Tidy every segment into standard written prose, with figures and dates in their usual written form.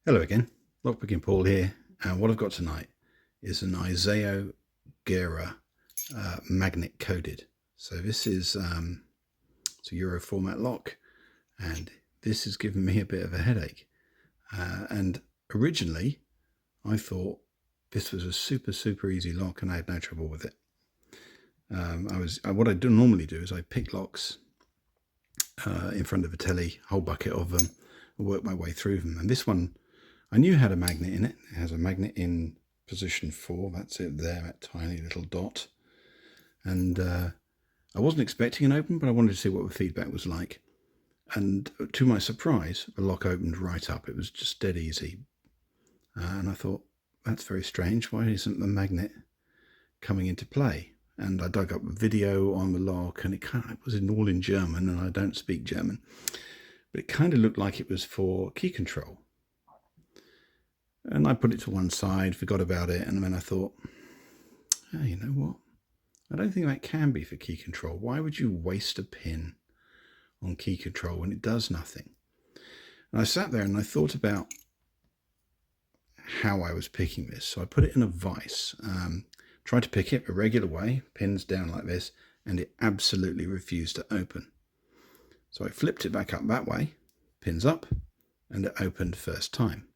Hello again, Lockpicking Paul here, and what I've got tonight is an Isao Gera magnet coded. So this is it's a Euro format lock, and this has given me a bit of a headache. And originally, I thought this was a super easy lock, and I had no trouble with it. What I normally do is I pick locks in front of a telly, whole bucket of them, and work my way through them. And this one, I knew had a magnet in it. It has a magnet in position 4. That's it there, that tiny little dot. And I wasn't expecting an open, but I wanted to see what the feedback was like. And to my surprise, the lock opened right up. It was just dead easy. And I thought, that's very strange. Why isn't the magnet coming into play? And I dug up a video on the lock, and it was all in German, and I don't speak German. But it kind of looked like it was for key control. And I put it to one side, forgot about it, and then I thought, oh, you know what? I don't think that can be for key control. Why would you waste a pin on key control when it does nothing? And I sat there and I thought about how I was picking this. So I put it in a vise, tried to pick it a regular way, pins down like this, and it absolutely refused to open. So I flipped it back up that way, pins up, and it opened first time.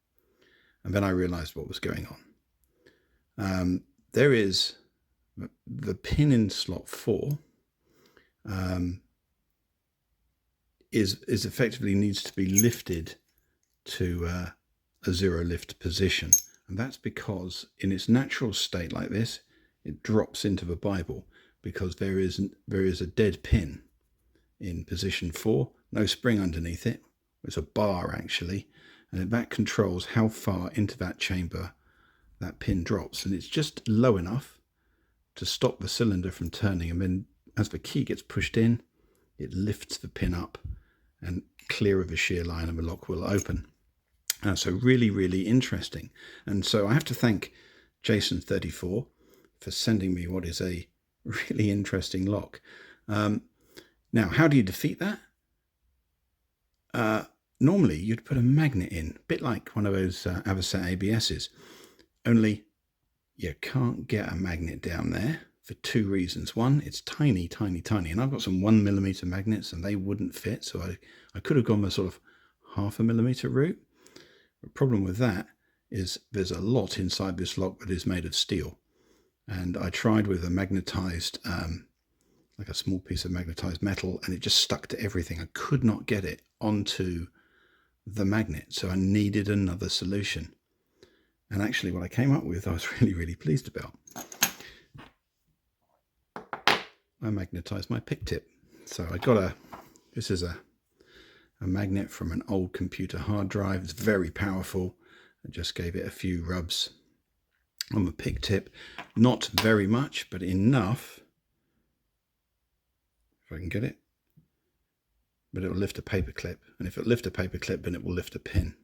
And then I realized what was going on. There is the pin in slot 4 is effectively needs to be lifted to a zero lift position. And that's because in its natural state like this, it drops into the Bible because there is a dead pin in position 4, no spring underneath it. It's a bar actually. And that controls how far into that chamber that pin drops. And it's just low enough to stop the cylinder from turning. And then as the key gets pushed in, it lifts the pin up and clear of the shear line, and the lock will open. So really interesting. And so I have to thank Jason34 for sending me what is a really interesting lock. Now, how do you defeat that? Normally, you'd put a magnet in, a bit like one of those Avocet ABSs, only you can't get a magnet down there for 2 reasons. One, it's tiny, and I've got some 1mm magnets and they wouldn't fit, so I could have gone the sort of 0.5 millimeter route. The problem with that is there's a lot inside this lock that is made of steel, and I tried with a magnetized, like a small piece of magnetized metal, and it just stuck to everything. I could not get it onto the magnet, so I needed another solution. And actually what I came up with I was really pleased about. I magnetized my pick tip. So I got this is a magnet from an old computer hard drive. It's very powerful. I just gave it a few rubs on the pick tip, not very much, but enough, if I can get it, but it will lift a paper clip, and if it lifts a paper clip, then it will lift a pin.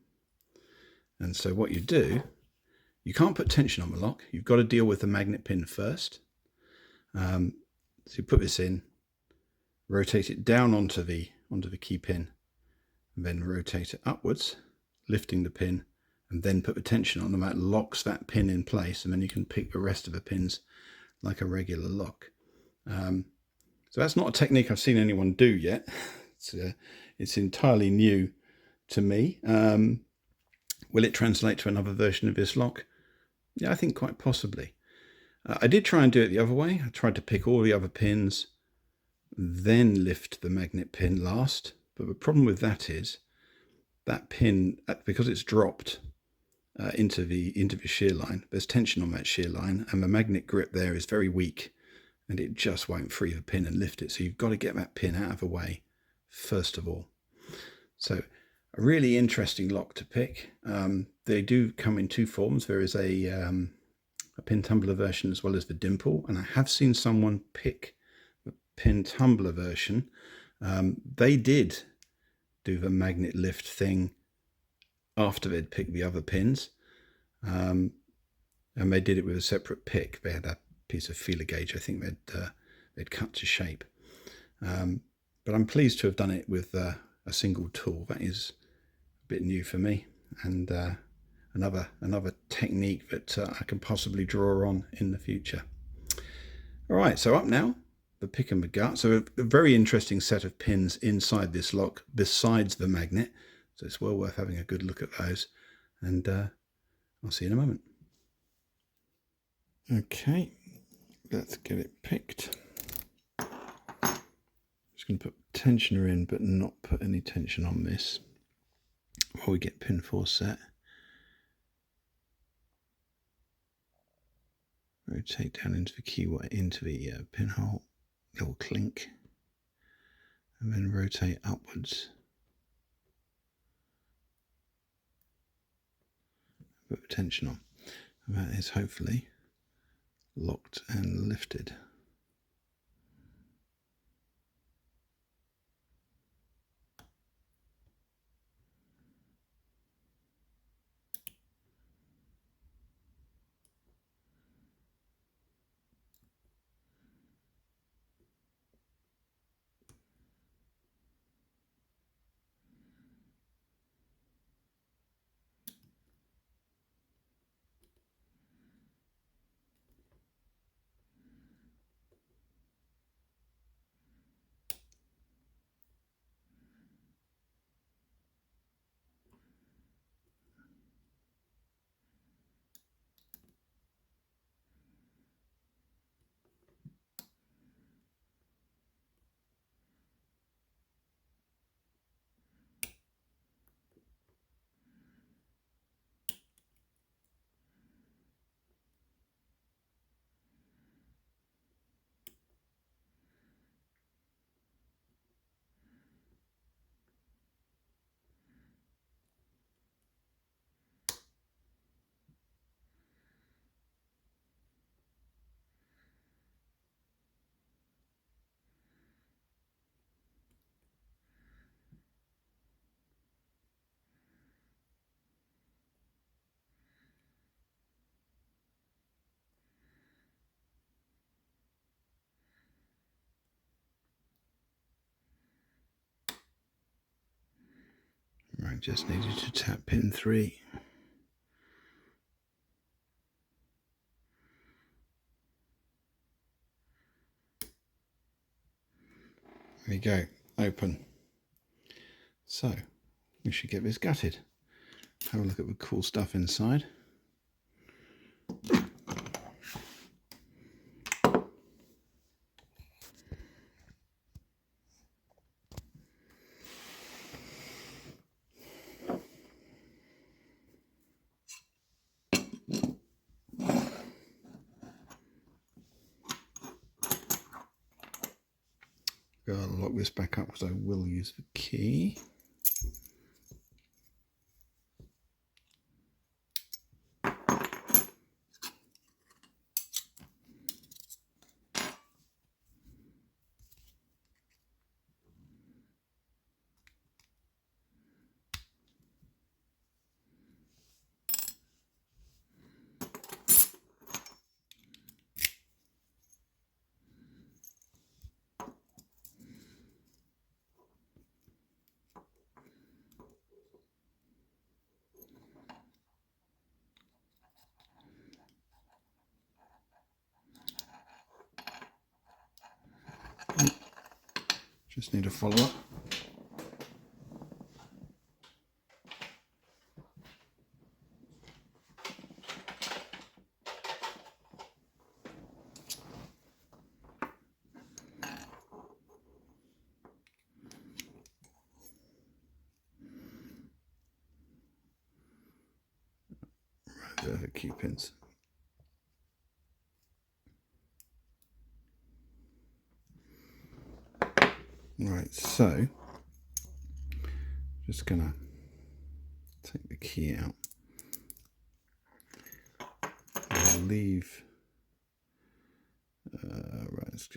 And so what you do, you can't put tension on the lock. You've got to deal with the magnet pin first. So you put this in, rotate it down onto the key pin, and then rotate it upwards, lifting the pin, and then put the tension on, and that locks that pin in place, and then you can pick the rest of the pins like a regular lock. So that's not a technique I've seen anyone do yet. It's entirely new to me. Will it translate to another version of this lock? Yeah, I think quite possibly. I did try and do it the other way. I tried to pick all the other pins, then lift the magnet pin last. But the problem with that is that pin, because it's dropped into the shear line, there's tension on that shear line, and the magnet grip there is very weak, and it just won't free the pin and lift it. So you've got to get that pin out of the way first of all. So a really interesting lock to pick. They do come in 2 forms. There is a pin tumbler version as well as the dimple, and I have seen someone pick the pin tumbler version. They did do the magnet lift thing after they'd picked the other pins, and they did it with a separate pick. They had a piece of feeler gauge, I think they'd cut to shape. But I'm pleased to have done it with a single tool. That is a bit new for me, and another technique that I can possibly draw on in the future. All right, so up now, the pick and the gut. So a very interesting set of pins inside this lock besides the magnet. So it's well worth having a good look at those. And I'll see you in a moment. Okay, let's get it picked. Just going to put tensioner in, but not put any tension on this while we get pin 4 set. Rotate down into the keyway, into the pinhole, little clink, and then rotate upwards. Put the tension on, and that is hopefully locked and lifted. Right, just needed to tap pin 3. There we go, open. So we should get this gutted. Have a look at the cool stuff inside. Gotta lock this back up because I will use the key. Just need a follow-up. Right, there are the key pins. Right, so just gonna take the key out. I'll leave. Right,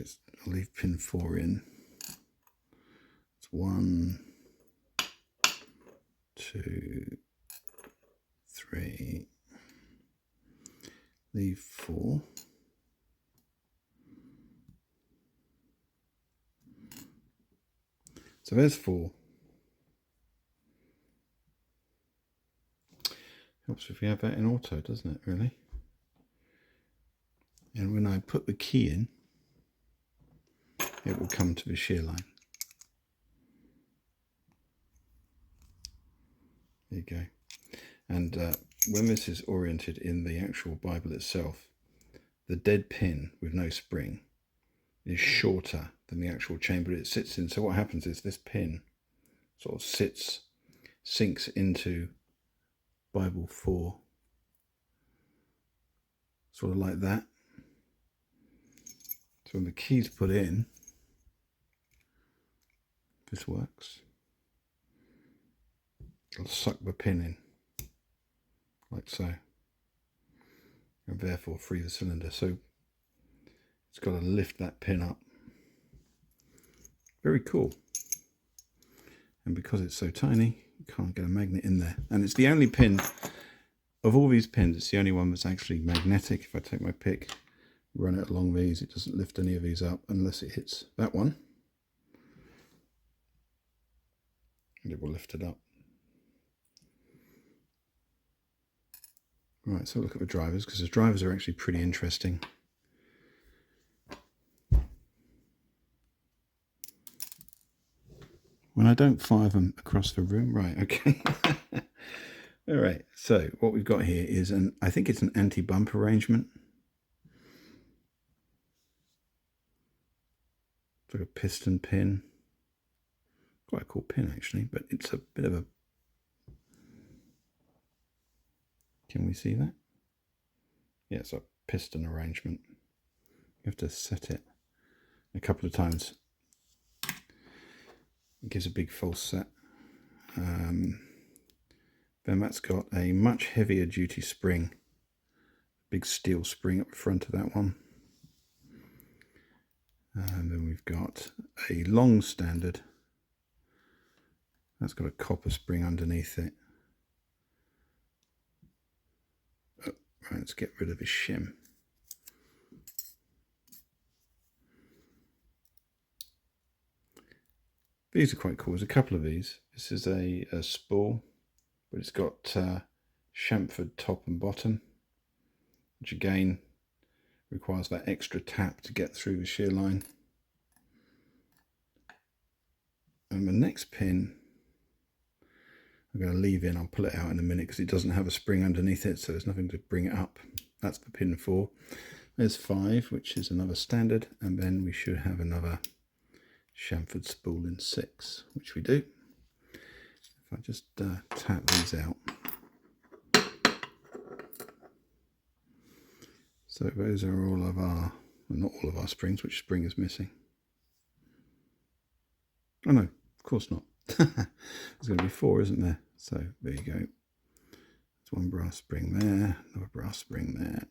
I'll leave pin 4 in. It's 1, 2, 3. Leave 4. So there's 4. Helps if we have that in auto, doesn't it, really? And when I put the key in, it will come to the shear line. There you go. And when this is oriented in the actual Bible itself, the dead pin with no spring is shorter than the actual chamber it sits in. So what happens is this pin sort of sinks into Bible 4, sort of like that. So when the key's put in, this works. It'll suck the pin in, like so, and therefore free the cylinder. So it's got to lift that pin up. Very cool. And because it's so tiny, you can't get a magnet in there. And it's the only pin, of all these pins, it's the only one that's actually magnetic. If I take my pick, run it along these, it doesn't lift any of these up unless it hits that one. And it will lift it up. Right, so look at the drivers, because the drivers are actually pretty interesting. When I don't fire them across the room, right, okay. All right, so what we've got here is I think it's an anti-bump arrangement. It's like a piston pin. Quite a cool pin actually, but it's a bit of a... Can we see that? Yeah, it's a piston arrangement. You have to set it a couple of times. It gives a big false set. Then that's got a much heavier duty spring. Big steel spring up the front of that one. And then we've got a long standard. That's got a copper spring underneath it. Oh, right, let's get rid of this shim. These are quite cool. There's a couple of these. This is a spool, but it's got chamfered top and bottom, which again requires that extra tap to get through the shear line. And the next pin I'm going to leave in. I'll pull it out in a minute because it doesn't have a spring underneath it, so there's nothing to bring it up. That's the pin 4. There's 5, which is another standard, and then we should have another chamfered spool in 6, which we do. If I just tap these out. So those are all of our, well, not all of our springs. Which spring is missing? Oh no, of course not. There's going to be 4, isn't there? So there you go. There's one brass spring there, another brass spring there.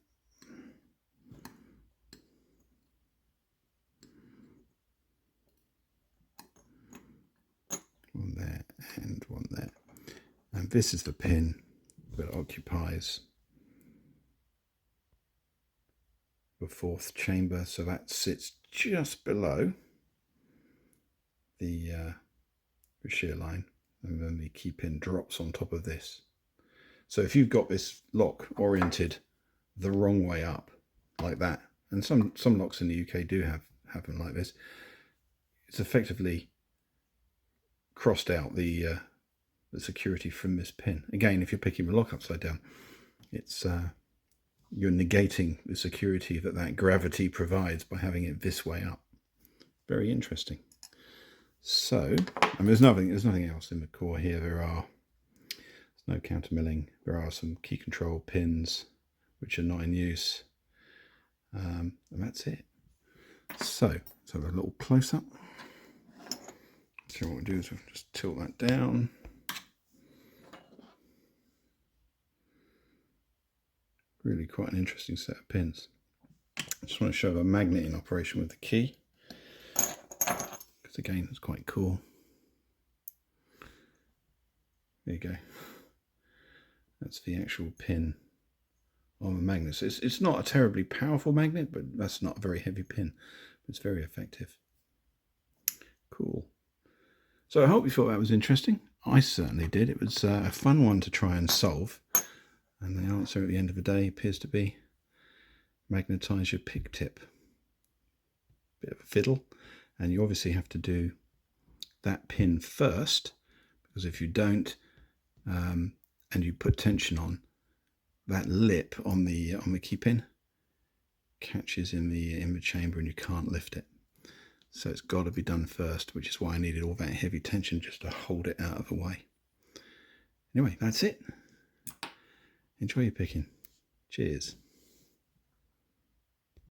One there and one there. And this is the pin that occupies the 4th chamber. So that sits just below the shear line, and then the key pin drops on top of this. So if you've got this lock oriented the wrong way up, like that, and some locks in the UK do have them like this, it's effectively crossed out the security from this pin. Again, if you're picking the lock upside down, it's you're negating the security that gravity provides by having it this way up. Very interesting. So, and there's nothing else in the core here. There's no countermilling. There are some key control pins which are not in use, and that's it. So let's have a little close up. So what we'll do is we'll just tilt that down. Really quite an interesting set of pins. I just want to show the magnet in operation with the key, because again it's quite cool. There you go. That's the actual pin on the magnet. So it's not a terribly powerful magnet, but that's not a very heavy pin. It's very effective. Cool. So I hope you thought that was interesting. I certainly did. It was a fun one to try and solve. And the answer at the end of the day appears to be magnetise your pick tip. Bit of a fiddle, and you obviously have to do that pin first, because if you don't and you put tension on, that lip on the key pin catches in the chamber and you can't lift it. So it's got to be done first, which is why I needed all that heavy tension just to hold it out of the way. Anyway, that's it. Enjoy your picking. Cheers.